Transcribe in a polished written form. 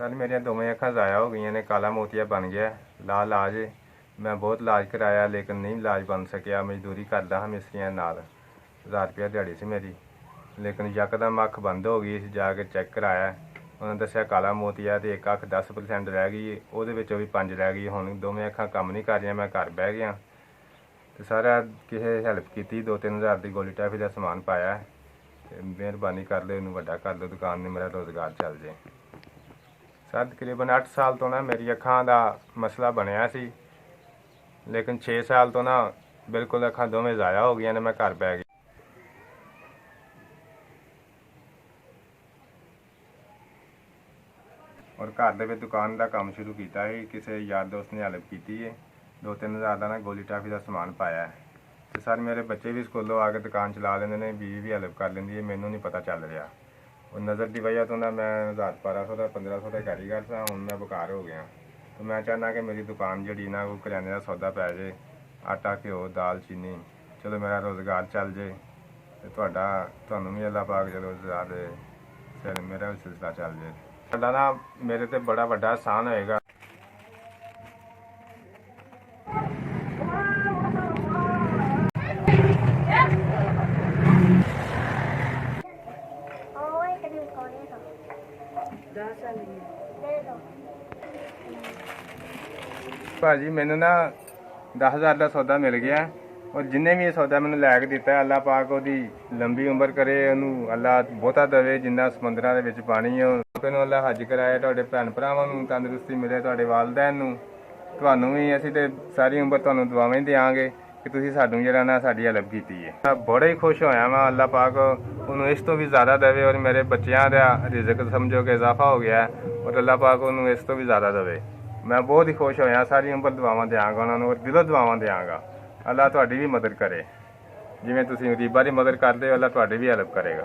Sir मेरिया दोवें अखां ज़ाया हो गई ने, काला मोतिया बन गया, ला इलाज। मैं बहुत इलाज कराया लेकिन नहीं इलाज बन सकिया। मजदूरी करदा हाँ मिस्त्रियां नाल, 1000 रुपया दिहाड़ी सी मेरी। लेकिन यकदम अख बंद हो गई, जाके चैक कराया, उन्होंने दस्सिया काला मोतिया, तो एक अख 10% रह गई, वो भी 5 रह गई। हुण दोवें अखां काम नहीं कर रही, मैं घर बह गया। तो सारा किसी हैल्प की, 2-3 हज़ार की गोली टैफी का समान पाया। मेहरबानी कर लो, इनू वड्डा कर लो, दुकान में मेरा रोज़गार चल जाए। सर तकरीबन 8 साल तो ना मेरी अखां का मसला बनया सी, लेकिन 6 साल तो ना बिल्कुल अखां दोवें ज़ाया हो गई ने, मैं घर बह गया। और घर दे दुकान का काम शुरू किया है, किसी यार दोस्त ने हेल्प की है, 2-3 हज़ार का ना गोली टाफी का समान पाया है। तो सर मेरे बच्चे भी स्कूलों आके दुकान चला लेंगे ने, बीवी भी हेल्प कर लेंदी है, मैनू नहीं पता चल रहा। और नज़र की वजह तो ना मैं 1200 का 1500 का कारीगर था, हूँ मैं बेकार हो गया। तो मैं चाहना कि मेरी दुकान जी ना कोई करियाने का सौदा पै जाए, आटा घ्यो दाल चीनी, चलो मेरा रोज़गार चल जाए। तो तुहानू भी अल्लाह पाक चलो ज़्यादा फिर मेरा भी सिलसिला चल जाए। साडा ना मेरे ते बड़ा वड्डा एहसान होएगा। भाजी मैनू ना 10,000 का सौदा मिल गया, और जिन्हें भी ये सौदा मैंने लैके दिता है, अल्लाह पाक ओदी लंबी उम्र करे, उन्होंने अल्लाह बहुता देवे, जिन्ना समुद्रां दे विच पानी है। अल्लाह हज कराए, तुहाडे भैन भरावां नूं तंदुरुस्ती मिले, तुहाडे वालदैन नूं, तुहानूं भी असीं ते सारी उम्र तुहानूं दुआवां ही देवांगे कि तुसीं सानूं जिहड़ा ना साडी हेल्प कीती है। मैं बड़ा ही खुश होया मैं, अल्लाह पाक उन्होंने इस तो भी ज़्यादा देवे, और मेरे बच्चों का रिज़क समझो कि इजाफा हो गया है, और अल्लाह पाक उन्होंने इस तो भी ज़्यादा देवे। मैं बहुत ही खुश होया, सारी उम्र दुआवां देवांगा उन्होंने, और दिलों दुआवां देवांगा। अल्लाह तुहाडी भी मदद करे, जिवें तुसीं गरीबां दी मदद करदे हो, अल्लाह तुहाडी भी हेल्प करेगा।